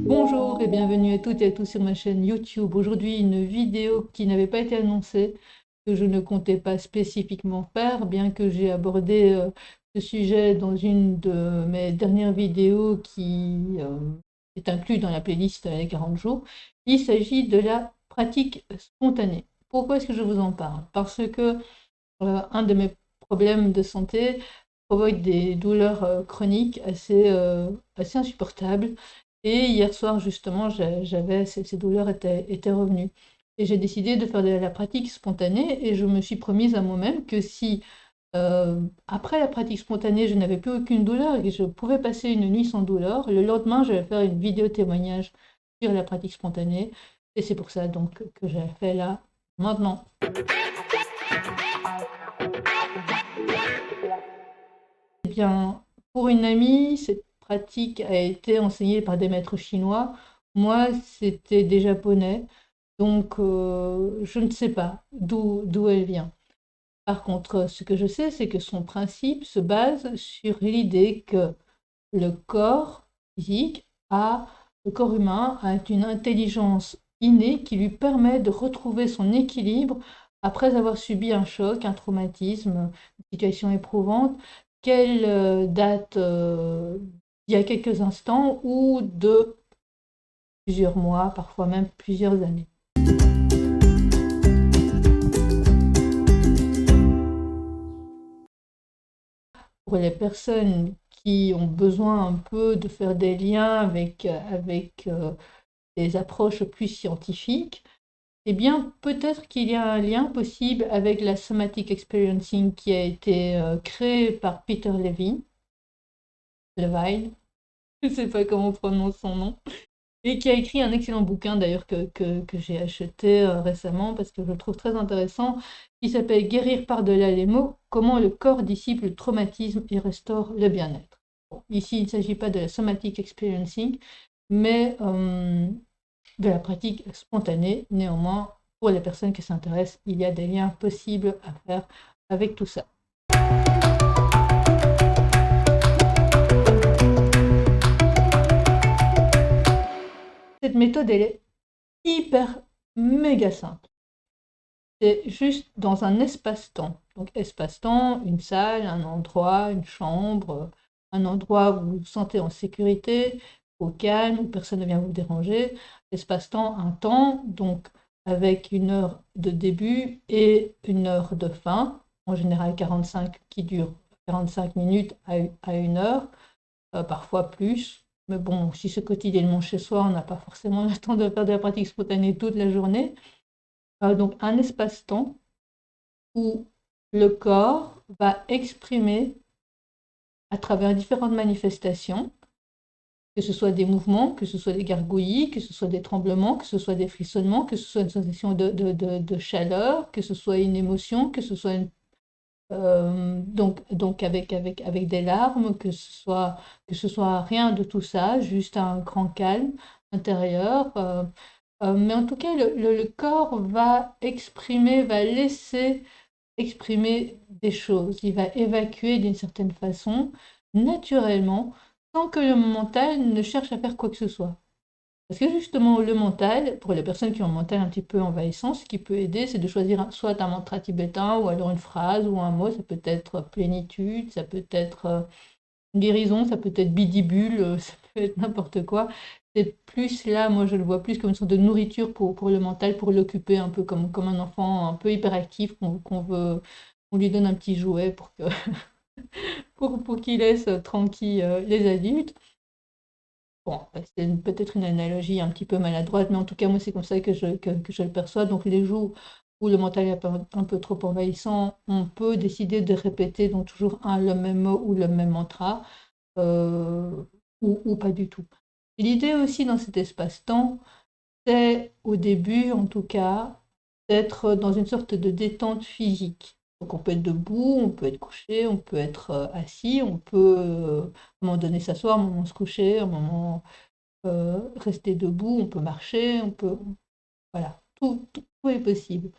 Bonjour et bienvenue à toutes et à tous sur ma chaîne YouTube. Aujourd'hui, une vidéo qui n'avait pas été annoncée, que je ne comptais pas spécifiquement faire, bien que j'ai abordé ce sujet dans une de mes dernières vidéos qui est inclue dans la playlist les 40 jours. Il s'agit de la pratique spontanée. Pourquoi est-ce que je vous en parle? Parce que un de mes problèmes de santé provoque des douleurs chroniques assez insupportables. Et hier soir, justement, ces douleurs étaient revenues. Et j'ai décidé de faire de la pratique spontanée et je me suis promise à moi-même que si, après la pratique spontanée, je n'avais plus aucune douleur et que je pouvais passer une nuit sans douleur, le lendemain, je vais faire une vidéo témoignage sur la pratique spontanée. Et c'est pour ça donc que je la fais là, maintenant. Eh bien, pour une amie, cette pratique a été enseignée par des maîtres chinois. Moi, c'était des japonais, donc je ne sais pas d'où elle vient. Par contre, ce que je sais, c'est que son principe se base sur l'idée que le corps physique le corps humain a une intelligence innée qui lui permet de retrouver son équilibre après avoir subi un choc, un traumatisme, une situation éprouvante, qu'elle date d'il y a quelques instants ou de plusieurs mois, parfois même plusieurs années. Pour les personnes qui ont besoin un peu de faire des liens avec des approches plus scientifiques, eh bien, peut-être qu'il y a un lien possible avec la somatic experiencing qui a été créée par Peter Levine, je ne sais pas comment on prononce son nom, et qui a écrit un excellent bouquin d'ailleurs que j'ai acheté récemment parce que je le trouve très intéressant, qui s'appelle Guérir par-delà les mots, comment le corps dissipe le traumatisme et restaure le bien-être. Bon, ici, il ne s'agit pas de la somatic experiencing, mais de la pratique spontanée. Néanmoins, pour les personnes qui s'intéressent, il y a des liens possibles à faire avec tout ça. Cette méthode, elle est hyper méga simple. C'est juste dans un espace-temps. Donc espace-temps, une salle, un endroit, une chambre, un endroit où vous vous sentez en sécurité, au calme, où personne ne vient vous déranger. Espace-temps, un temps, donc avec une heure de début et une heure de fin, en général 45 qui dure 45 minutes à une heure, parfois plus. Mais bon, si c'est quotidiennement chez soi, on n'a pas forcément le temps de faire de la pratique spontanée toute la journée. Donc un espace-temps où le corps va exprimer à travers différentes manifestations, que ce soit des mouvements, que ce soit des gargouillis, que ce soit des tremblements, que ce soit des frissonnements, que ce soit une sensation de chaleur, que ce soit une émotion, que ce soit donc avec des larmes, que ce soit rien de tout ça, juste un grand calme intérieur. Mais en tout cas, le corps va exprimer, va laisser exprimer des choses, il va évacuer d'une certaine façon, naturellement, sans que le mental ne cherche à faire quoi que ce soit. Parce que justement, le mental, pour les personnes qui ont un mental un petit peu envahissant, ce qui peut aider, c'est de choisir soit un mantra tibétain, ou alors une phrase, ou un mot, ça peut être plénitude, ça peut être guérison, ça peut être bidibule, ça peut être n'importe quoi. C'est plus là, moi je le vois plus comme une sorte de nourriture pour le mental, pour l'occuper un peu comme un enfant un peu hyperactif qu'on veut, on lui donne un petit jouet pour qu'il laisse tranquille les adultes. Bon, c'est peut-être une analogie un petit peu maladroite, mais en tout cas, moi, c'est comme ça que je le perçois. Donc, les jours où le mental est un peu trop envahissant, on peut décider de répéter donc toujours le même mot ou le même mantra, euh, ou pas du tout. L'idée aussi dans cet espace-temps, c'est au début, en tout cas, d'être dans une sorte de détente physique. Donc on peut être debout, on peut être couché, on peut être assis, on peut à un moment donné s'asseoir, à un moment se coucher, à un moment rester debout, on peut marcher, voilà, tout est possible.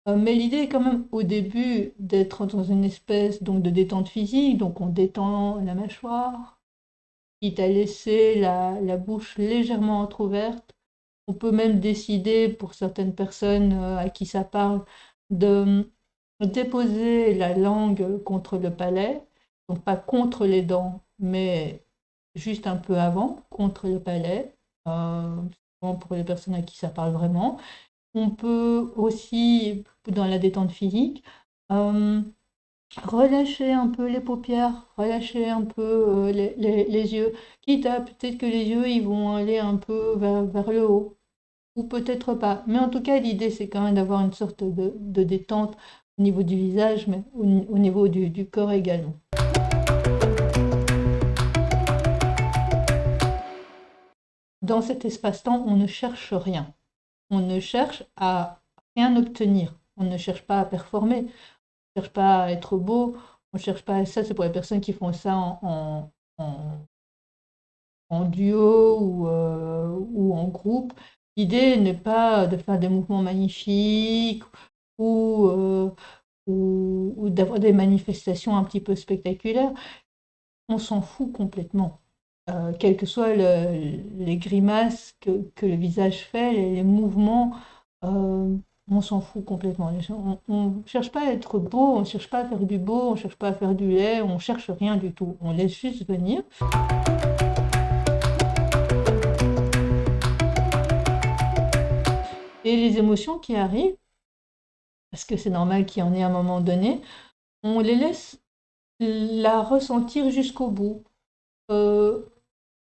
Mais l'idée est quand même au début d'être dans une espèce donc, de détente physique, donc on détend la mâchoire, quitte à laisser la bouche légèrement entrouverte. On peut même décider, pour certaines personnes à qui ça parle, de déposer la langue contre le palais, donc pas contre les dents, mais juste un peu avant, contre le palais, pour les personnes à qui ça parle vraiment. On peut aussi, dans la détente physique, relâcher un peu les paupières, relâcher un peu les yeux, quitte à peut-être que les yeux ils vont aller un peu vers le haut, ou peut-être pas. Mais en tout cas, l'idée c'est quand même d'avoir une sorte de détente au niveau du visage, mais au niveau du corps également. Dans cet espace-temps, on ne cherche rien. On ne cherche à rien obtenir. On ne cherche pas à performer. On ne cherche pas à être beau. On ne cherche pas à ça. C'est pour les personnes qui font ça en duo ou en groupe. L'idée n'est pas de faire des mouvements magnifiques ou, ou d'avoir des manifestations un petit peu spectaculaires. On s'en fout complètement. Quelles que soient les grimaces que le visage fait, les mouvements, on s'en fout complètement. On ne cherche pas à être beau, on ne cherche pas à faire du beau, on ne cherche pas à faire du laid, on ne cherche rien du tout. On laisse juste venir. Et les émotions qui arrivent, parce que c'est normal qu'il y en ait à un moment donné, on les laisse la ressentir jusqu'au bout,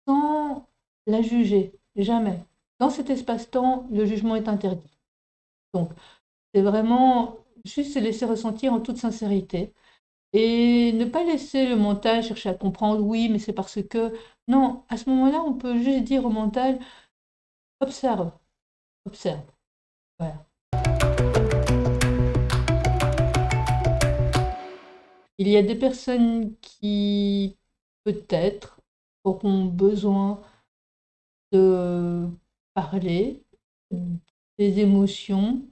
sans la juger, jamais. Dans cet espace-temps, le jugement est interdit. Donc, c'est vraiment juste se laisser ressentir en toute sincérité et ne pas laisser le mental chercher à comprendre, oui, mais c'est parce que... Non, à ce moment-là, on peut juste dire au mental, observe, observe. Voilà. Il y a des personnes qui, peut-être, auront besoin de parler des émotions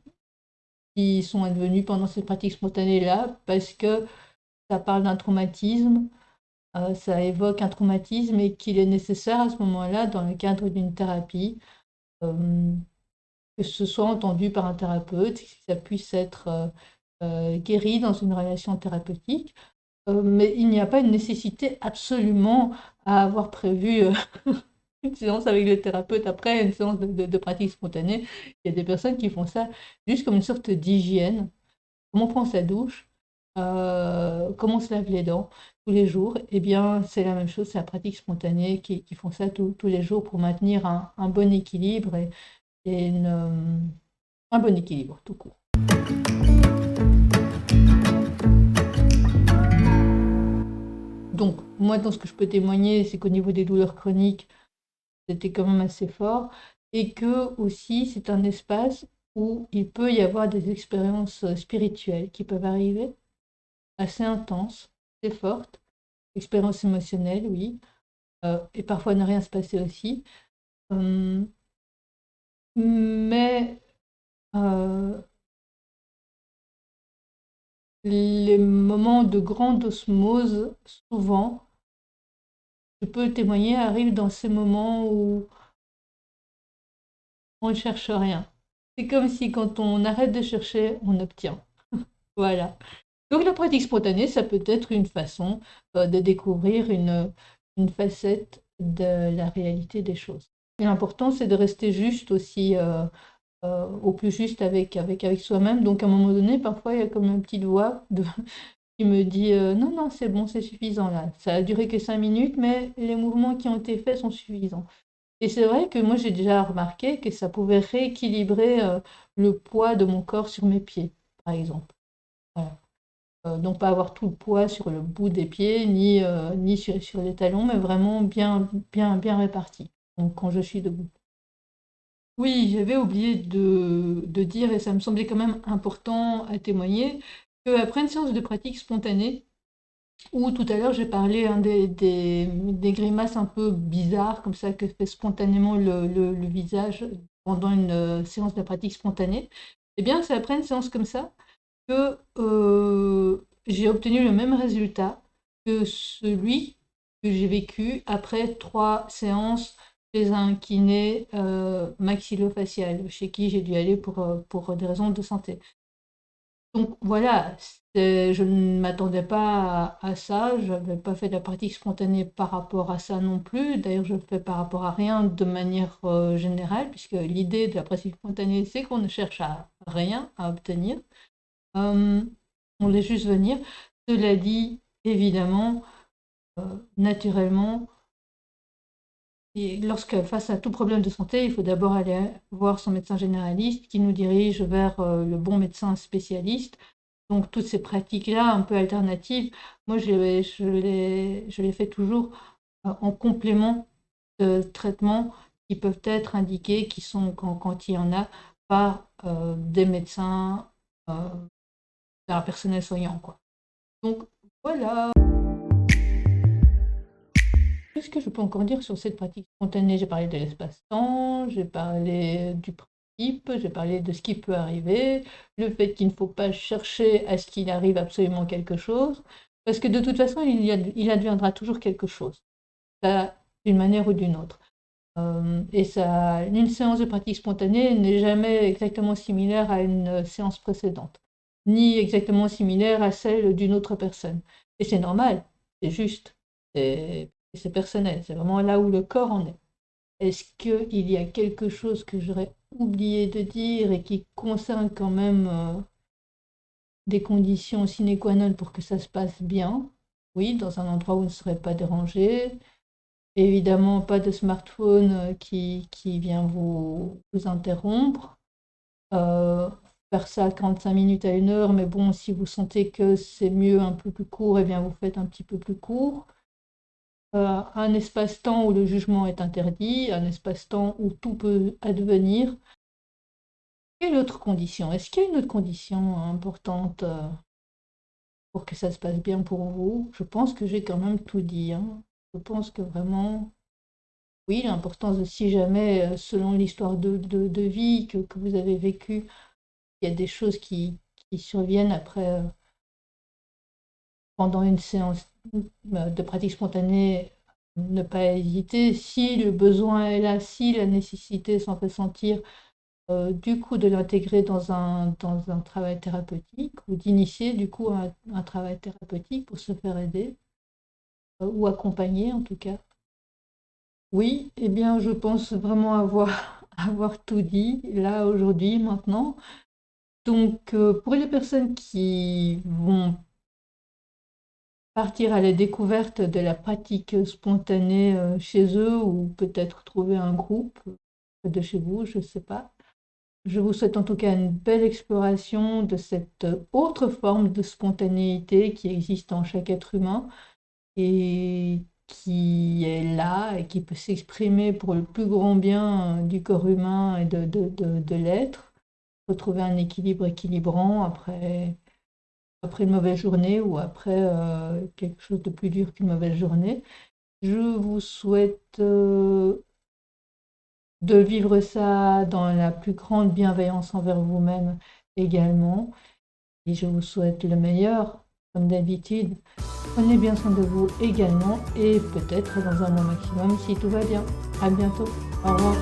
qui sont advenues pendant cette pratique spontanée-là, parce que ça parle d'un traumatisme, ça évoque un traumatisme et qu'il est nécessaire à ce moment-là, dans le cadre d'une thérapie, que ce soit entendu par un thérapeute, que ça puisse être guéri dans une relation thérapeutique. Mais il n'y a pas une nécessité absolument à avoir prévu une séance avec le thérapeute après une séance de pratique spontanée. Il y a des personnes qui font ça juste comme une sorte d'hygiène. Comme on prend sa douche, comme on se lave les dents tous les jours, eh bien, c'est la même chose, c'est la pratique spontanée qui font ça tous les jours pour maintenir un bon équilibre et un bon équilibre tout court. Donc, moi, dans ce que je peux témoigner, c'est qu'au niveau des douleurs chroniques, c'était quand même assez fort et que aussi, c'est un espace où il peut y avoir des expériences spirituelles qui peuvent arriver, assez intenses, assez fortes, expériences émotionnelles, oui, et parfois ne rien se passer aussi. Mais les moments de grande osmose, souvent, je peux témoigner, arrivent dans ces moments où on ne cherche rien. C'est comme si quand on arrête de chercher, on obtient. Voilà. Donc la pratique spontanée, ça peut être une façon de découvrir une facette de la réalité des choses. Et l'important, c'est de rester juste aussi, au plus juste avec soi-même. Donc à un moment donné, parfois, il y a comme une petite voix qui me dit non, non, c'est bon, c'est suffisant là. Ça a duré que 5 minutes, mais les mouvements qui ont été faits sont suffisants. Et c'est vrai que moi, j'ai déjà remarqué que ça pouvait rééquilibrer le poids de mon corps sur mes pieds, par exemple. Voilà. Donc pas avoir tout le poids sur le bout des pieds, ni sur les talons, mais vraiment bien réparti, donc quand je suis debout. Oui, j'avais oublié de dire, et ça me semblait quand même important à témoigner, qu'après une séance de pratique spontanée, où tout à l'heure j'ai parlé des grimaces un peu bizarres, comme ça, que fait spontanément le visage pendant une séance de pratique spontanée, eh bien c'est après une séance comme ça que j'ai obtenu le même résultat que celui que j'ai vécu après 3 séances chez un kiné maxillofacial, chez qui j'ai dû aller pour des raisons de santé. Donc voilà, je ne m'attendais pas à ça, je n'avais pas fait de la pratique spontanée par rapport à ça non plus. D'ailleurs, je le fais par rapport à rien de manière générale, puisque l'idée de la pratique spontanée, c'est qu'on ne cherche à rien à obtenir. On laisse juste venir. Cela dit, évidemment, naturellement, et lorsque face à tout problème de santé, il faut d'abord aller voir son médecin généraliste qui nous dirige vers le bon médecin spécialiste. Donc toutes ces pratiques-là, un peu alternatives, moi je les fais toujours en complément de traitements qui peuvent être indiqués, qui sont, quand il y en a, par des médecins, un personnel soignant, quoi. Donc voilà. Qu'est-ce que je peux encore dire sur cette pratique spontanée? J'ai parlé de l'espace-temps, j'ai parlé du principe, j'ai parlé de ce qui peut arriver, le fait qu'il ne faut pas chercher à ce qu'il arrive absolument quelque chose, parce que de toute façon, il adviendra toujours quelque chose, d'une manière ou d'une autre. Et ça, une séance de pratique spontanée n'est jamais exactement similaire à une séance précédente, ni exactement similaire à celle d'une autre personne. Et c'est normal, c'est juste, c'est personnel, c'est vraiment là où le corps en est. Est-ce qu'il y a quelque chose que j'aurais oublié de dire et qui concerne quand même des conditions sine qua non pour que ça se passe bien? Oui, dans un endroit où on ne serait pas dérangé. Évidemment, pas de smartphone qui vient vous interrompre. Faire ça 45 minutes à 1 heure, mais bon, si vous sentez que c'est mieux un peu plus court, eh bien vous faites un petit peu plus court. Un espace-temps où le jugement est interdit, un espace-temps où tout peut advenir. Quelle autre condition? Est-ce qu'il y a une autre condition importante pour que ça se passe bien pour vous? Je pense que j'ai quand même tout dit, hein. Je pense que vraiment, oui, l'importance de si jamais, selon l'histoire de vie que vous avez vécue, il y a des choses qui surviennent après, pendant une séance de pratique spontanée, ne pas hésiter. Si le besoin est là, si la nécessité s'en fait sentir, du coup de l'intégrer dans un travail thérapeutique ou d'initier du coup un travail thérapeutique pour se faire aider, ou accompagner en tout cas. Oui, eh bien, je pense vraiment avoir tout dit, là, aujourd'hui, maintenant. Donc, pour les personnes qui vont partir à la découverte de la pratique spontanée chez eux, ou peut-être trouver un groupe de chez vous, je ne sais pas. Je vous souhaite en tout cas une belle exploration de cette autre forme de spontanéité qui existe en chaque être humain et qui est là et qui peut s'exprimer pour le plus grand bien du corps humain et de l'être. Retrouver un équilibre équilibrant après une mauvaise journée ou après quelque chose de plus dur qu'une mauvaise journée. Je vous souhaite de vivre ça dans la plus grande bienveillance envers vous-même également. Et je vous souhaite le meilleur, comme d'habitude. Prenez bien soin de vous également et peut-être dans un mois maximum si tout va bien. À bientôt. Au revoir.